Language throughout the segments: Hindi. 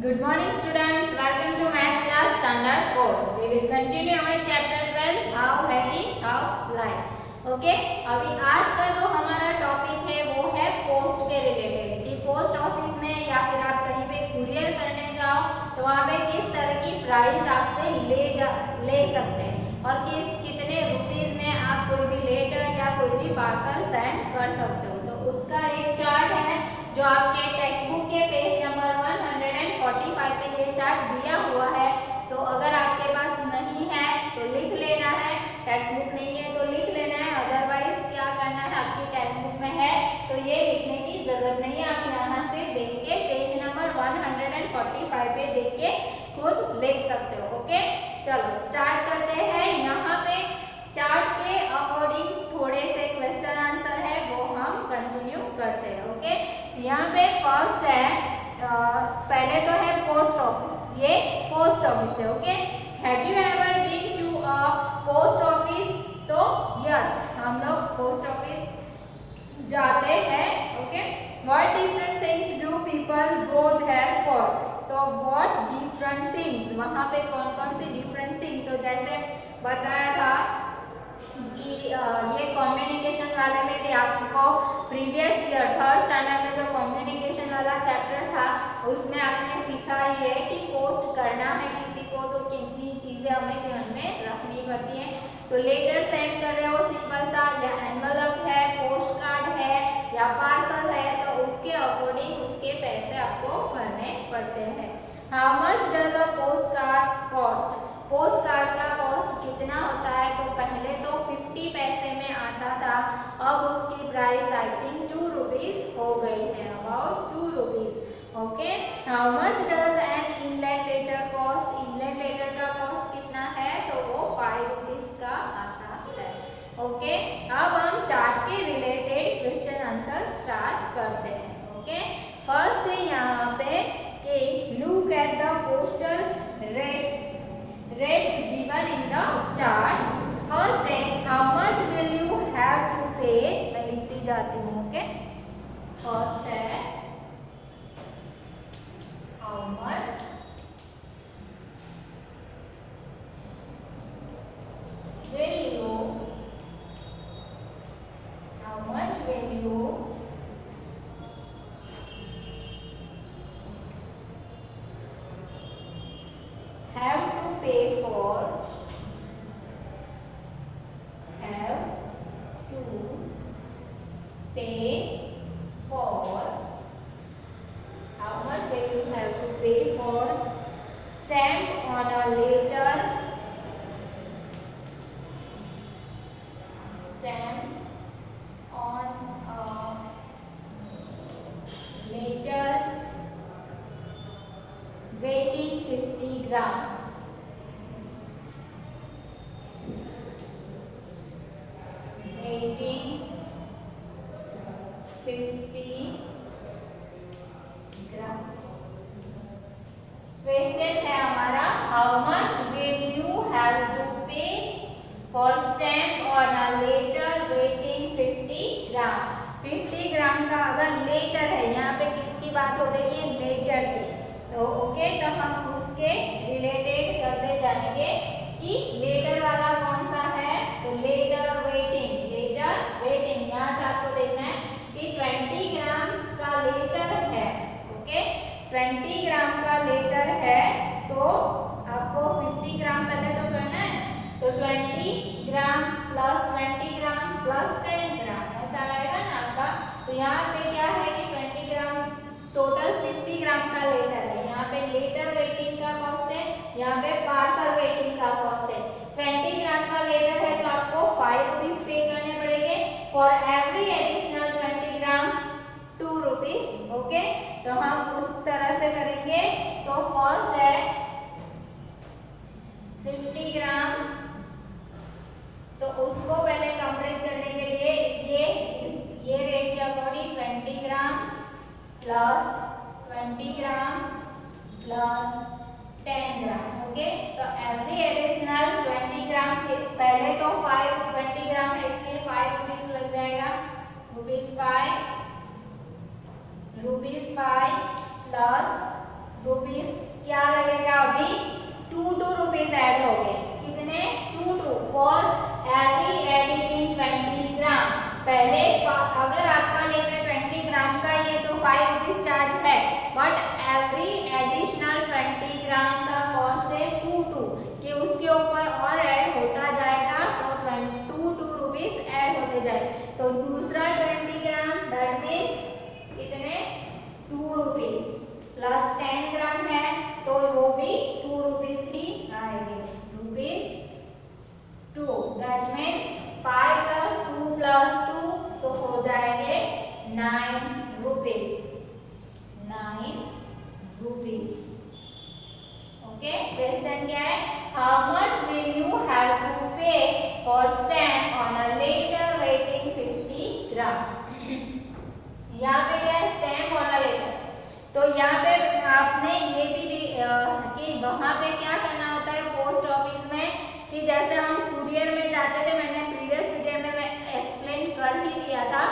Good morning students, welcome to maths class standard 4. We will continue our chapter 12 how heavy how light. Okay अभी आज का जो हमारा टॉपिक है वो है पोस्ट के रिलेटेड कि पोस्ट ऑफिस में या फिर आप कहीं पे कुरियर करने जाओ तो वहाँ पे किस तरह की प्राइस आपसे ले सकते हैं और कितने रुपीस में आप कोई भी लेटर या कोई भी पार्सल सेंड कर सकते हो। तो उसका एक चार्ट है जो आपके टेक्स्ट बुक के पेज नंबर 145 पे ये चार्ट दिया हुआ है। तो अगर आपके पास नहीं है तो लिख लेना है, टेक्स्ट बुक नहीं है तो लिख लेना है, अदरवाइज क्या करना है आपकी टेक्स्ट बुक में है तो ये लिखने की जरूरत नहीं है, आप यहाँ से देख के पेज नंबर 145 पे देख के खुद लिख सकते हो। ओके चलो स्टार्ट करते हैं। यहाँ पे चार्ट के अकॉर्डिंग थोड़े से क्वेश्चन आंसर है वो हम कंटिन्यू करते हैं। ओके यहाँ पे फर्स्ट है पहले तो है पोस्ट ऑफिस, ये पोस्ट ऑफिस है। Okay have you ever been to a post office? तो यस हम लोग पोस्ट ऑफिस जाते हैं। Okay what different things do people go there for? तो व्हाट डिफरेंट थिंग्स, वहां पे कौन कौन सी डिफरेंट थिंग, तो जैसे बताया था कि ये कम्युनिकेशन वाले में भी आपको प्रीवियस ईयर थर्ड स्टैंडर्ड में जो कम्युनिकेशन वाला चैप्टर था उसमें आपने सीखा ये है कि पोस्ट करना है किसी को तो कितनी चीज़ें हमें ध्यान में रखनी पड़ती हैं। तो लेटर सेंड कर रहे हो सिंपल सा, या एनवलप है, पोस्ट कार्ड है या पार्सल है, तो उसके अकॉर्डिंग उसके पैसे आपको भरने पड़ते हैं। How much does a post card cost? Post card का कॉस्ट कितना होता है? तो पहले तो 50 पैसे में आता था, अब उसकी प्राइस आई थिंक 2 रुपीज हो गई है, about 2 rupees. Okay how much does an inland letter cost? Inland letter का कॉस्ट कितना है? तो वो 5 रुपीज का आता है। ओके अब हम चार्ट के रिलेटेड क्वेश्चन आंसर स्टार्ट करते हैं। ओके फर्स्ट है यहाँ पे कि look at the postal rates given in the chart. First है how much will you have to pay? मैं लिखती जाती हूँ। ओके फर्स्ट है how much will you have to pay for how much will you have to pay for stamp on a letter, weighing 50 gram? Question है हमारा how much will you have to pay for stamp on a letter weighting 50 gram. 50 gram का अगर लेटर है, यहाँ पे किसकी बात हो रही है? लेटर की। तो ओके तो हम उसके रिलेटेड करते जाएंगे कि लेटर वाला कौन सा है। तो लेटर वेटिंग यहाँ से आपको देखना है कि 20 ग्राम का लेटर है। ओके 20 ग्राम का लेटर है तो आपको 50 ग्राम पहले तो करना है, तो 20 ग्राम प्लस 20 ग्राम प्लस 10 ग्राम ऐसा आएगा ना आपका। तो यहाँ पे क्या है कि 20 ग्राम टोटल 50 ग्राम का लेटर है, यहाँ पे लेटर वेटिंग का कॉस्ट है, यहाँ पे पार्सल वेटिंग का कॉस्ट है। 20 ग्राम का लेटर है तो आपको 5 रुपीज पे करने पड़ेंगे, for every additional 20 gram 2 rupees. Okay तो हम उस तरह से करेंगे। तो फर्स्ट है 50 ग्राम, तो उसको पहले कंप्लीट करने के लिए ये रेट के according 20 gram plus 20 gram plus 10 ग्राम। ओके तो एवरी एडिशनल 20 ग्राम के पहले तो 20 ग्राम है इसलिए 5 रुपीज लग जाएगा, रुपीज 5 प्लस रुपीज क्या लगेगा, अभी 2 रुपीज ऐड हो गए। कितने, 2 फॉर एवरी एडिंग 20 ग्राम। पहले अगर आपका लेकर 20 ग्राम का ये तो 5 रुपीज चार्ज है, बट एवरी एडिशनल 20 ग्राम का कॉस्ट है 2 कि उसके ऊपर और ऐड होता जाएगा तो 2 रुपीज ऐड होते जाए। तो दूसरा 20 ग्राम दैट मीन्स कितने, 2 रुपीज प्लस 10 ग्राम है तो वो भी 2 रुपीज ही आएंगे, रुपीज 2 दैट मीन्स 5 + 2 + 2 तो हो जाएंगे 9 रुपीज, 9 रुपीज। ओके, क्वेश्चन क्या है, how much will you have to pay for stamp on a letter weighting 50 gram. यहाँ पे क्या है, स्टैम्प ऑन अ लेटर। तो यहाँ पे आपने ये भी कि वहाँ पे क्या करना होता है पोस्ट ऑफिस में, कि जैसे हम कुरियर में जाते थे, मैंने प्रीवियस पीरियड में मैं एक्सप्लेन कर ही दिया था,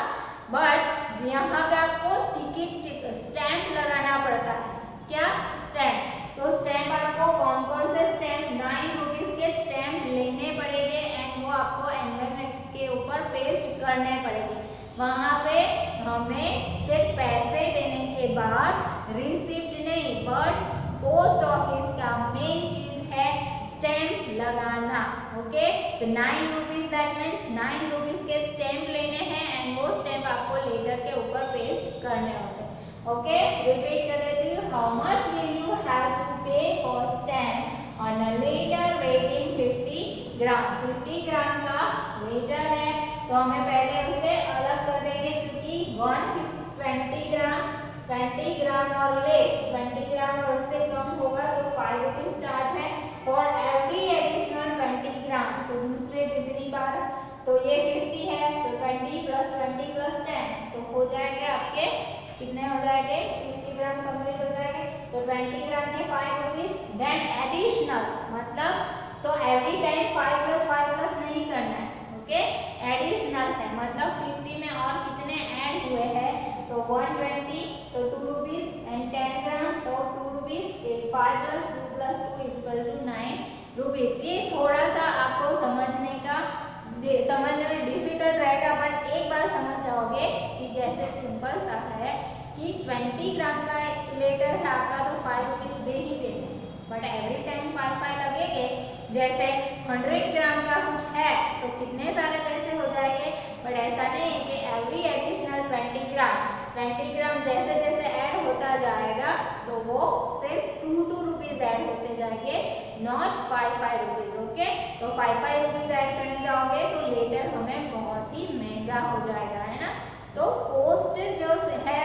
बट यहाँ पे आपको टिकट स्टैम्प लगाना पड़ता है। क्या, स्टैम्प। तो स्टैम्प आपको कौन कौन से स्टैम्प, 9 रुपीज के स्टैम्प लेने पड़ेंगे एंड वो आपको एनवेलप के ऊपर पेस्ट करने पड़ेंगे। वहाँ पे हमें सिर्फ पैसे देने के बाद रिसिप्ट नहीं, बट पोस्ट ऑफिस का मेन चीज है स्टैम्प लगाना। ओके, तो 9 रुपीज दैट मीन्स 9 रुपीज के स्टैम्प लेने हैं एंड वो स्टैम्प आपको लेटर के ऊपर पेस्ट करने होते हैं। ओके, रिपीट कर देती हूँ, how much will you have to pay for stamp on a letter weighting 50 gram. 50 gram का लेटर है तो हमें पहले उसे अलग कर देंगे, क्योंकि 20 ग्राम और लेस, 20 ग्राम और उससे कम होगा तो 5 रुपीज चार्ज है फॉर एवरी एडिशनल 20 ग्राम। तो दूसरे जितनी बार, तो ये 50 है तो 20 + 20 + 10 तो हो जाएंगे आपके कितने हो जाएंगे, 50 ग्राम कंप्लीट हो जाएंगे। तो 20 ग्राम के 5 रुपीज, देन एडिशनल मतलब तो एवरी टाइम 5 + 5 + नहीं करना है। ओके, एडिशनल है मतलब 50 में और कितने ऐड हुए हैं, तो 120 तो 2 रुपीज एंड 10 ग्राम तो 2 रुपीज, 5 + 2 + 2 = 9 रुपीज। ये थोड़ा सा आपको समझने में डिफिकल्ट रहेगा, बट एक बार समझ जाओगे कि जैसे सिंपल सा है कि 20 ग्राम का लेटर है आपका तो 5 रुपीज दे ही देते, बट एवरी टाइम 5 लगेंगे। जैसे 100 ग्राम का कुछ है तो कितने सारे पैसे हो जाएंगे, बट ऐसा नहीं है कि एवरी एडिशनल 20 ग्राम जैसे जैसे ऐड होता जाएगा तो वो सिर्फ 2 रुपीज ऐड होते जाएंगे, नॉट 5 रुपीज। ओके, तो 5 रुपीज ऐड करने जाओगे तो लेटर हमें बहुत ही महंगा हो जाएगा, है ना। तो पोस्ट जो है,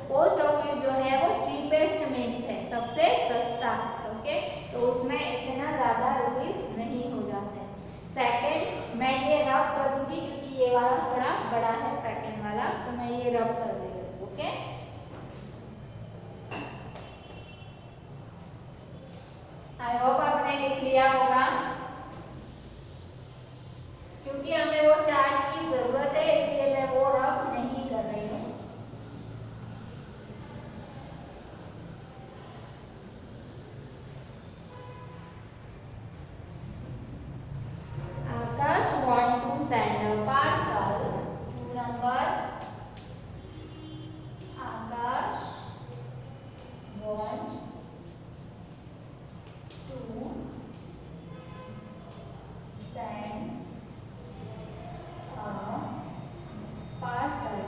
पोस्ट ऑफिस जो है वो चीपेस्ट मीन्स है, सबसे सस्ता है। ओके, तो उसमें इतना ज़्यादा रुपीस नहीं हो जाते। सेकंड मैं ये रब कर दूंगी क्योंकि ये वाला थोड़ा बड़ा है सेकंड वाला, तो मैं ये रब कर दूंगी। ओके, आई होप आपने लिख लिया होगा, क्योंकि हमें वो चार्ट की जरूरत है इसलिए मैं वो रब नहीं कर रही हूँ। Akash want to send a parcel to number. Akash want to send a parcel.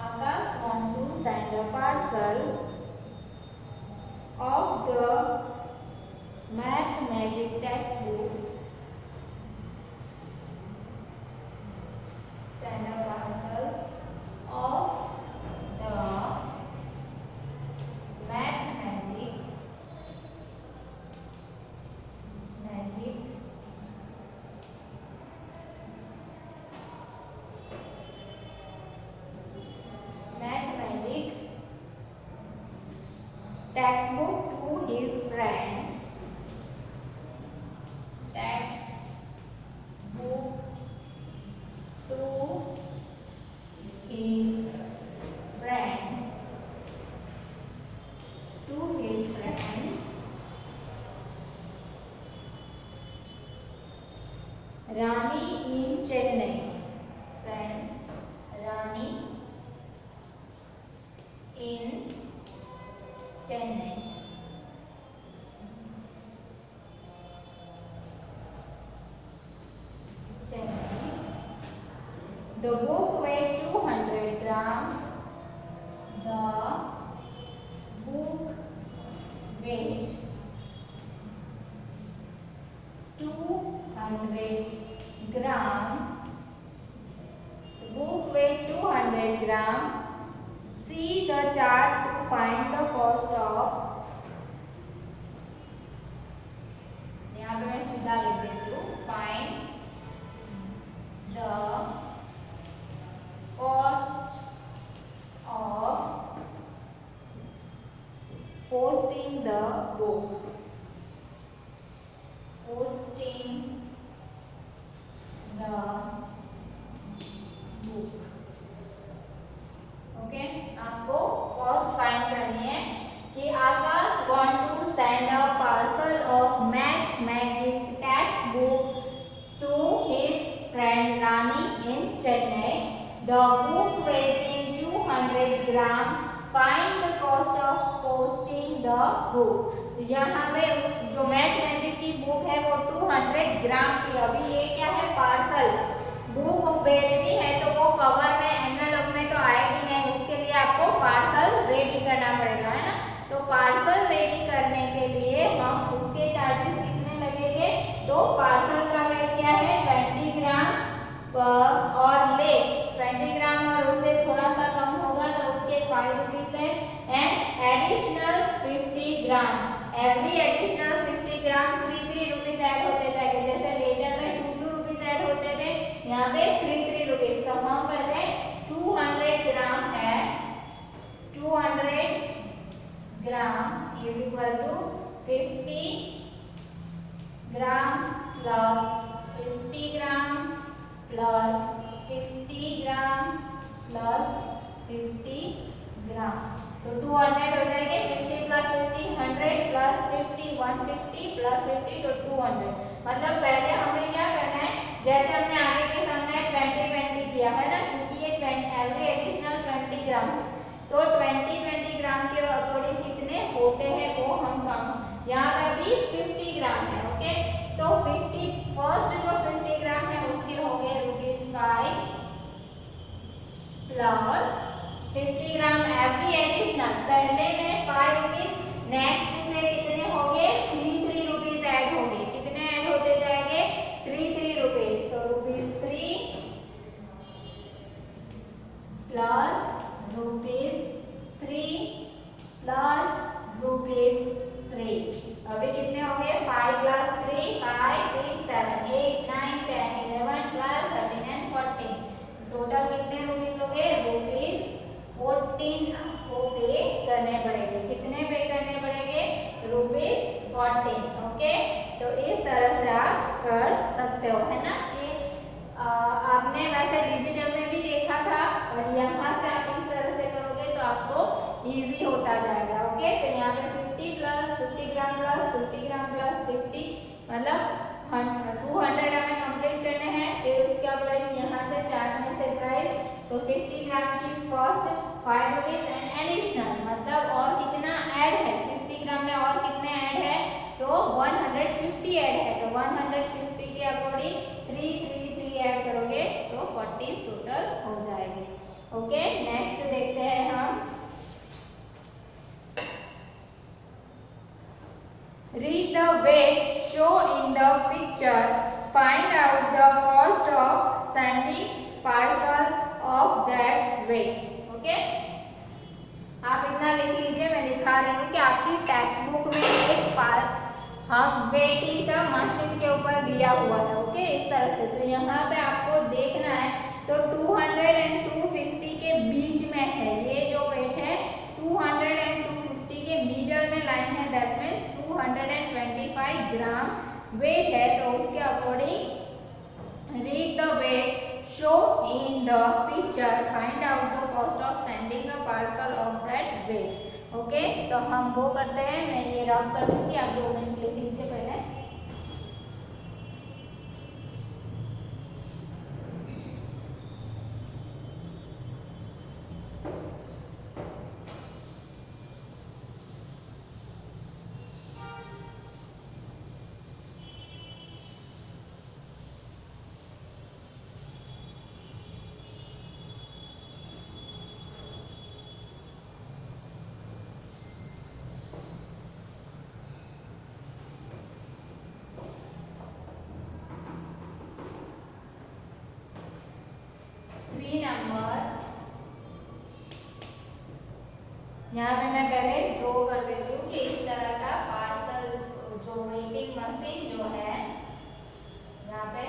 Akash want to send a parcel of the Math Magic textbook. Send a parcel of the Math Magic textbook to his friend. Textbook to his friend. Chennai, friend Rani in Chennai. The book weighed 200 gram. The book weighed 200 gram. The book weighed 200 gram. See the chart to find the cost of. यहाँ पे मैं सीधा लिख देती हूँ, find the cost of posting the book. Posting the book. Okay, आपको कॉस्ट फाइंड करनी है कि Akash want to send a parcel of math magic text book to his friend Rani in Chennai. The book weighing 200 gram. Find the cost of posting the book. यहाँ पे जो मैथ मैजिक की बुक है वो 200 ग्राम की। अभी ये क्या है, पार्सल बुक भेजनी है तो वो कवर में एनवेलप में तो आएगी नहीं, उसके लिए आपको पार्सल रेडी करना पड़ेगा, है ना। तो पार्सल रेडी करने के लिए हम उसके चार्जेस कितने लगेंगे, तो पार्सल का वेट क्या है 20 ग्राम और लेस 20 ग्राम और उससे थोड़ा सा कम होगा तो उसके 5 रुपीज है। And additional 50 gram, every additional 50 gram 3 rupees add होते जाएंगे। जैसे लेटर में 2 रुपीज ऐड होते थे, यहाँ पे 3 रुपीज। तो हम पहले 200 ग्राम है, 200 gram is equal to 50 gram plus 50 gram plus 50 gram plus 50 gram, तो 200 हो जाएंगे। 50 प्लस 50 100 प्लस 50 150 प्लस 50 तो 200। मतलब पहले हमें क्या करना है, जैसे हमने आगे के सामने 20 किया है ना, क्योंकि ये एवरी एडिशनल 20 ग्राम है, तो 20 ग्राम के अकॉर्डिंग कितने होते हैं वो हम काम, यहाँ पे अभी 50 ग्राम है। ओके, तो 50 फर्स्ट जो 50 ग्राम है उसके हो गए ₹5 प्लस 50 ग्राम एवरी एडिशनल, पहले में 5 रुपीज, नेक्स्ट से कितने हो गए 3 रुपीज ऐड हो गए, कितने ऐड होते जाएंगे 3 रुपीज, तो ₹3 प्लस ₹3 प्लस ₹3। अभी कितने हो गए 5 प्लस 3 5 6 7 8 9 10 11 12 13 एंड 14, टोटल कितने रुपीज हो गए ₹14 को पे करने पड़ेंगे। कितने पे करने पड़ेंगे ₹14। ओके, तो इस तरह से आप कर सकते हो, है ना। कि आपने वैसे डिजिटल में भी देखा था और यहाँ से आप इस तरह से करोगे तो आपको इजी होता जाएगा। ओके, तो यहाँ पे 50 plus 50 gram plus 50 gram plus 50 मतलब 200 हमें कंप्लीट करने हैं। फिर उसके अकॉर्डिंग यहाँ से चार्ट में से प्राइस, तो 50 ग्राम की फर्स्ट 5 रुपीज एंड एडिशनल मतलब और कितना ऐड है 50 ग्राम में और कितने ऐड है, तो 150 ऐड है, तो 150 के अकॉर्डिंग 3 ऐड करोगे तो 40 टोटल हो जाएंगे। ओके, नेक्स्ट देखते हैं हम। Read the weight shown in the picture. Find out the cost of sending parcel of that weight. Okay? आप इतना लिख लीजिए, मैं दिखा रही हूँ कि आपकी टेक्स्ट बुक में एक वेटिंग का मशीन के ऊपर दिया हुआ है। ओके, इस तरह से। तो यहाँ पे आपको देखना है, तो 200 एंड 250 के बीच में है ये जो वेट है, 200 एंड 250 के मिडल में लाइन है, दैट मीन्स 225 ग्राम वेट है। तो उसके according read the weight show in the picture, find out the cost of sending a parcel of that weight. Okay, तो हम वो करते हैं, मैं ये रब कर दूंगी, आप 2 मिनट लिख लीजिए पहले। यहाँ पे मैं पहले ड्रॉ कर देती हूँ कि इस तरह का पार्सल जो वेटिंग मशीन जो है यहाँ पे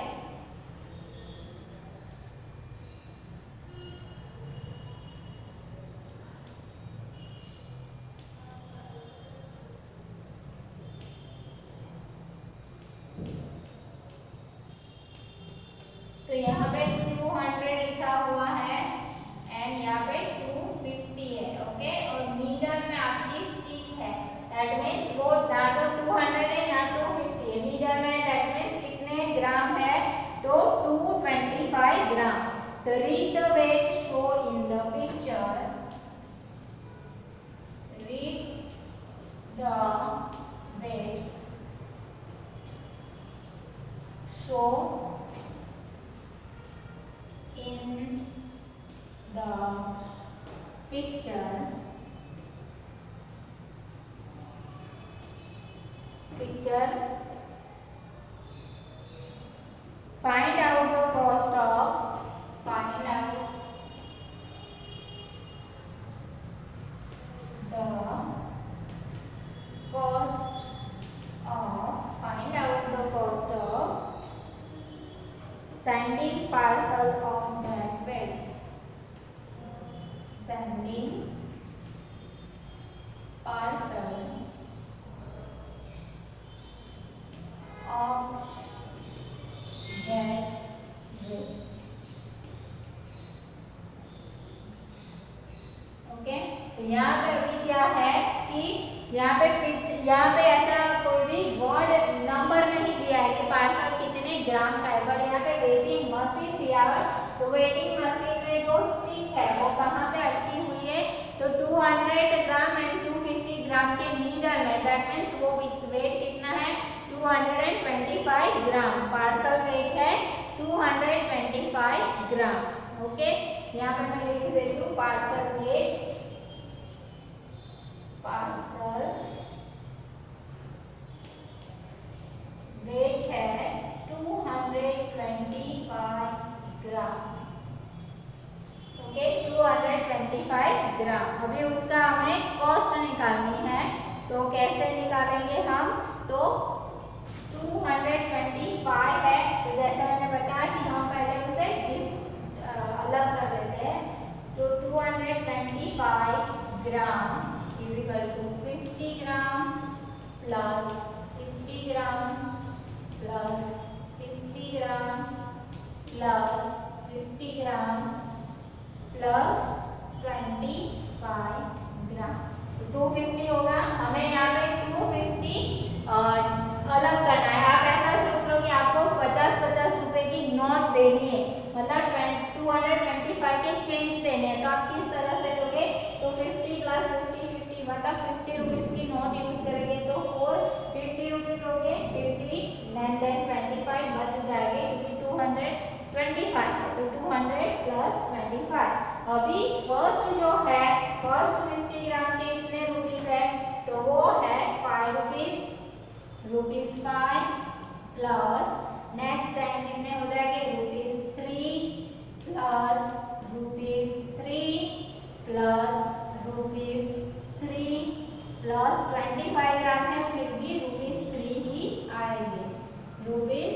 तो यहाँ पे 200 लिखा हुआ है एंड यहाँ पे 250 है। ओके, और मीटर में आपकी स्टिक है, दैट मीन्स वो ना तो 200 है ना 250 है, मीटर में दैट मीन्स कितने ग्राम है, तो 225 ग्राम। तो read the weight show in the picture, read the weight show in the picture, find out the cost of, find out the cost of, find out the cost of sending parcel of that weight, sending parcel of that weight। Okay, तो यहाँ पे अभी क्या है कि यहाँ पे ऐसा कोई भी वर्ड नंबर नहीं दिया है कि पार्सल कितने ग्राम का है, बट यहाँ पे वेटिंग मशीन दिया है। तो वेटिंग मशीन में जो स्टिक है वो कहाँ पे अटकी हुई है, तो 200 ग्राम एंड 250 ग्राम के मीटर में, दैट मीन्स वो वेट कितना है, 225 ग्राम। पार्सल वेट है 225 ग्राम। ओके, यहाँ पे मैं लिख देती हूँ पार्सल वेट, पार्सल वेट है 225 ग्राम। ओके, 225 ग्राम। अभी उसका हमें कॉस्ट निकालनी है, तो कैसे निकालेंगे हम, तो 225 है, तो जैसे मैंने बताया कि हम पहले उसे अलग कर देते हैं। तो 225 gram is equal to 50 gram plus 50 gram plus 50 gram plus 50 gram plus 25 gram, तो 250 होगा। हमें यहाँ पे 250 अलग करना है। आप ऐसा सोच लो कि आपको 50-50 रुपए की नोट देनी है, मतलब 225 के चेंज देने हैं, तो आप किस तरह से दोगे, तो 50 प्लस 50 मतलब 50 रुपीज की नोट यूज करेंगे, तो 450 रुपीज हो गए, 50 एंड देन 25 बच जाएंगे क्योंकि 225 है, तो 200 प्लस 25। अभी फर्स्ट जो है, फर्स्ट 50 ग्राम के कितने रुपीस है, तो वो है 5 rupees, rupees 5 plus next time कितने हो जाएंगे, rupees 3 plus rupees 3 plus rupees 3 plus 25 ग्राम है, फिर भी रुपीज 3 ही आएंगे, रुपीज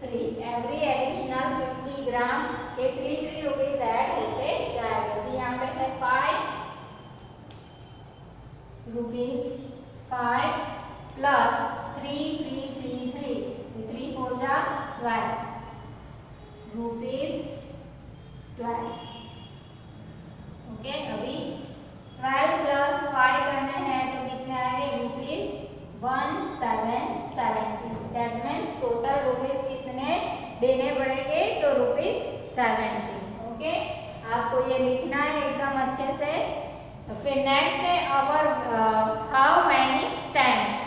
3। एवरी एडिशनल 50 ग्राम के 3 रुपीज ऐड होते जाएंगे। अभी यहाँ पे है 5 रुपीज 5 प्लस 3 3 4 जा 12 रुपीज 12। ओके, अभी 12 प्लस 5 करने हैं तो कितने आएंगे, rupees 1770। That means total rupees कितने देने पड़ेंगे, तो रुपीज 70। ओके, आपको ये लिखना है एकदम अच्छे से। फिर नेक्स्ट है अवर हाउ मैनी स्टैम्प्स।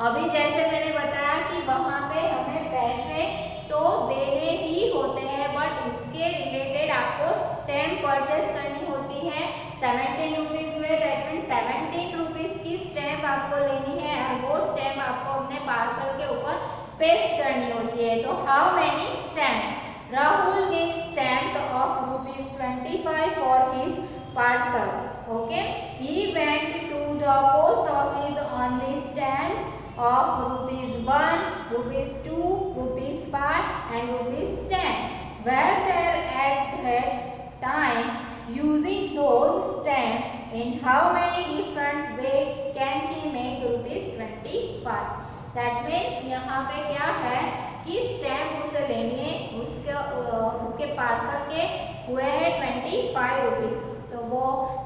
अभी जैसे मैंने बताया कि वहाँ पे हमें पैसे तो देने ही होते हैं, बट उसके रिलेटेड आपको स्टैम्प परचेस करनी होती है। 17 रुपीज हुए, दैट मीन 17 रुपीज की स्टैम्प आपको लेनी है और वो स्टैम्प आपको अपने पार्सल के ऊपर पेस्ट करनी होती है। तो how many stamps, Rahul give stamps of ₹25 for his parcel. Okay, he went to the post office only stamps of ₹1, ₹2, ₹5 and ₹10 were there at that time. Using those stamps, in how many different way can he make ₹25? That means यहाँ पे क्या है कि स्टैम्प उसे लेने उसके पार्सल के हुए हैं 25 रुपीज। तो वो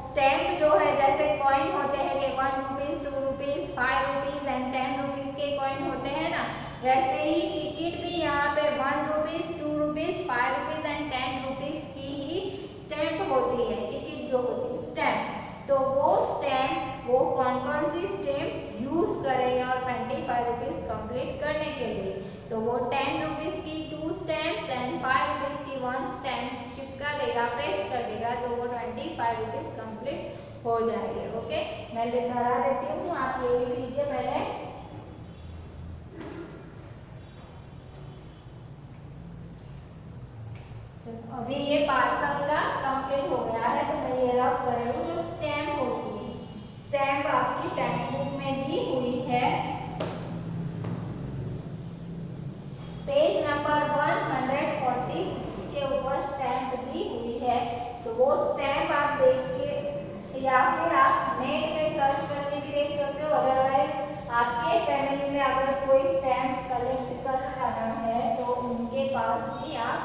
स्टैम्प जो है जैसे कॉइन होते हैं कि 1 rupees, 2 rupees, 5 rupees and 10 rupees के कॉइन होते हैं ना, वैसे ही टिकट भी यहाँ पे 1 rupees, 2 rupees, 5 rupees and 10 rupees की ही स्टैम्प होती है, टिकट जो होती है स्टैम्प। तो वो स्टैम्प वो कौन कौन सी स्टैम्प यूज करेगा और 25 रुपीज कंप्लीट करने के लिए। तो वो 10 रुपीज की 2 स्टैम्प्स एंड 5 रुपीज की 1 स्टैम्प चिपका देगा, पेस्ट कर देगा, तो वो 25 रुपीज कंप्लीट हो जाएंगे। ओके, मैं दोहरा देती हूँ, आप ये लिख लीजिए पहले। अभी ये पार्सल का कंप्लीट हो गया है, तो मैं ये रफ कर रही हूँ। जो स्टैम्प होती है, स्टैम्प आपकी टेक्स्ट बुक में दी हुई है, पेज नंबर 140 के ऊपर स्टैम्प दी हुई है। तो वो स्टैम्प आप देख के या फिर आप नेट में सर्च करके भी देख सकते हो, अदरवाइज आपके फैमिली में अगर कोई स्टैम्प कलेक्ट कर रहा है तो उनके पास भी आप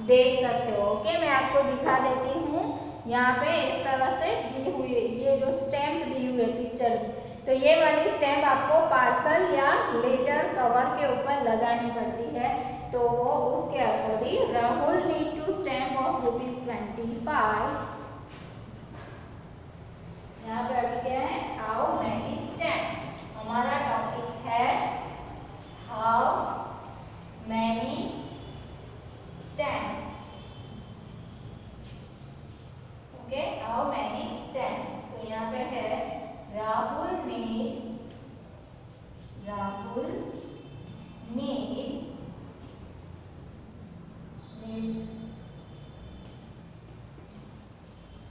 देख सकते हो। ओके, मैं आपको दिखा देती हूँ। यहाँ पे इस तरह से दी हुई ये जो स्टैम्प दी हुई है पिक्चर में, तो ये वाली स्टैम्प आपको पार्सल या लेटर कवर के ऊपर लगानी पड़ती है। तो वो उसके according Rahul need to stamp of ₹25। यहाँ पे अभी क्या है, हाउ मैनी स्टैम्प। हमारा टॉपिक है how many stamps. Okay, how many stamps? तो यहाँ पे है Rahul need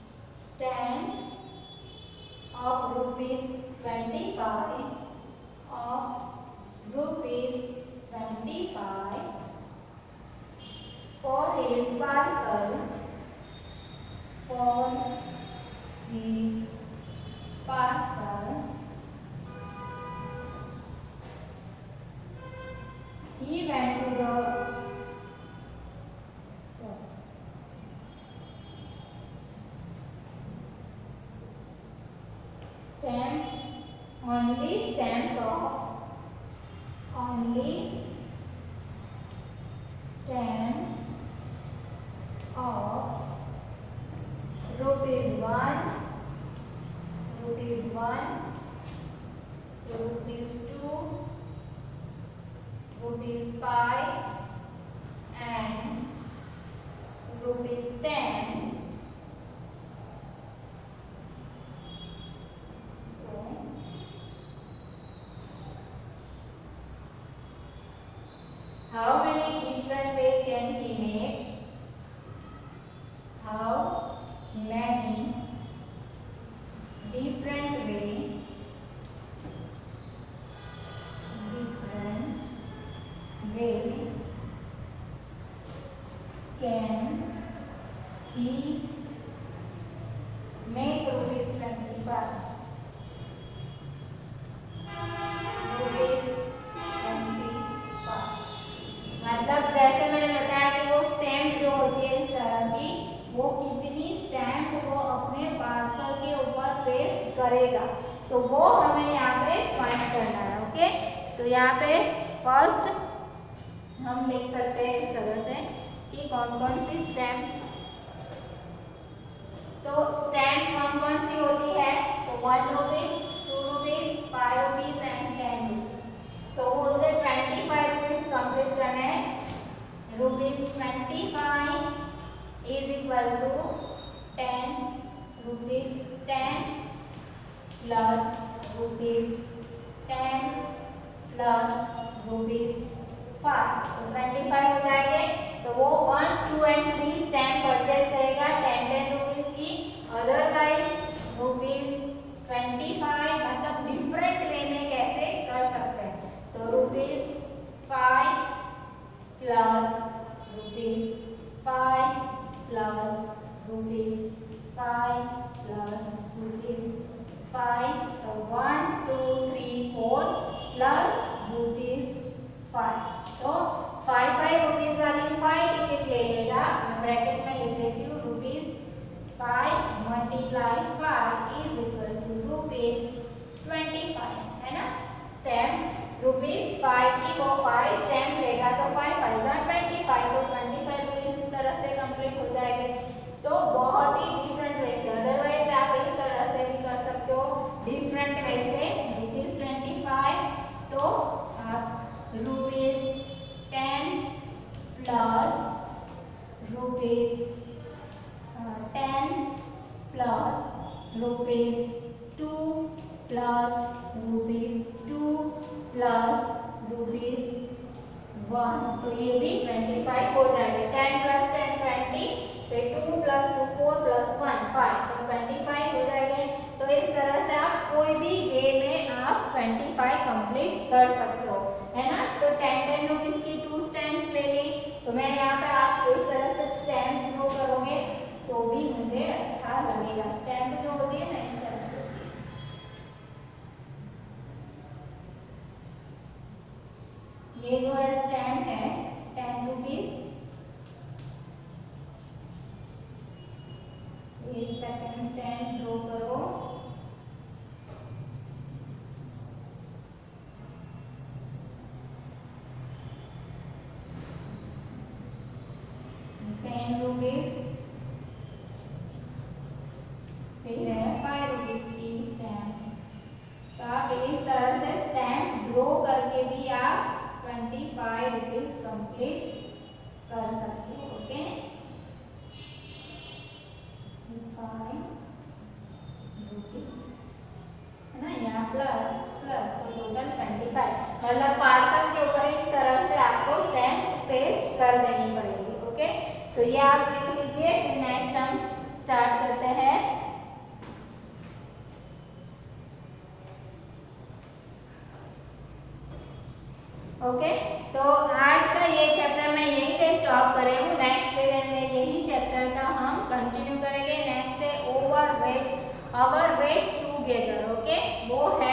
stamps of ₹25 for his parcel. He went to the only stamps of ₹1, ₹2, ₹5 and ₹10. How many different way can he make? How many different way can he make ₹25? मतलब जैसे मैंने बताया कि वो स्टैम्प जो होती है इस तरह की, वो कितनी स्टैम्प वो अपने पार्सल के ऊपर पेस्ट करेगा, तो वो हमें यहाँ पे फाइंड करना है। ओके, तो यहाँ पे फर्स्ट हम लिख सकते हैं इस तरह से कि कौन कौन सी स्टैम्प, तो स्टैम्प कौन कौन सी होती है, तो 1 rupees, 2 rupees, 5 rupees and 10 rupees. तो उसे 25 रुपीज कंप्लीट करना है। ₹25 is equal to 10 rupees 10 plus ₹10 plus ₹5, तो 25 हो जाएंगे। तो वो 1, 2 and 3 स्टैम्प परचेज करेगा 10 रुपीज की, अदरवाइज ₹25 डिफरेंट वे में कैसे कर सकते हैं। तो ₹5 प्लस ₹5 प्लस ₹5 प्लस ₹5, तो 1 2 3 4 प्लस ₹5। तो 5 रुपीज वाली 5 टिकट ले लेगा। मैं ब्रैकेट में लिख देती हूँ ₹5 मल्टीप्लाई 5 इज इक्वल टू ₹25, है ना। स्टैम्प ₹5 की वो 5 स्टैम्प लेगा तो 5 5 25, तो 25 रुपीज इस तरह से कंप्लीट हो जाएंगे। तो बहुत ही डिफरेंट वे से, अदरवाइज आप इस तरह से भी कर सकते हो डिफरेंट वे से। ₹25, तो आप ₹10 प्लस ₹10 प्लस ₹2 प्लस ₹2 प्लस ₹1, तो ये भी 25 हो जाएगा। 10 प्लस 10 20, फिर 2 प्लस 2 4 प्लस 1 5, तो 25 हो जाएंगे। तो इस तरह से आप कोई भी वे में आप 25 कंप्लीट कर सकते हो, है ना। तो 10 रुपीज की 2 स्टैम्प्स ले ली, तो मैं यहाँ पे आप इस तरह से स्टैम्प ड्रॉ करोगे तो भी मुझे अच्छा लगेगा। स्टैम्प जो होती है ना इस तरह होती है। ये जो है स्टैम्प है 10 रुपीज। एक सेकंड स्टैम्प ड्रॉ करो। ₹10, फिर है 5 रुपीज की स्टैम्प। तो आप इस तरह से स्टैम्प ड्रॉ करके भी आप 25 रुपीज कंप्लीट कर सकते हो। ओके, 5 रुपीज, है ना। यहाँ प्लस प्लस तो टोटल 25, मतलब पार्सल के ऊपर इस तरह से आपको स्टैम्प पेस्ट कर देनी पड़ेगी। ओके, तो ये आप देख लीजिए। नेक्स्ट हम स्टार्ट करते हैं। ओके, तो आज का ये चैप्टर मैं यहीं पे स्टॉप कर रही हूँ। नेक्स्ट पीरियड में यही चैप्टर का हम कंटिन्यू करेंगे। नेक्स्ट है ओवर वेट, अवर वेट टुगेदर। ओके, वो है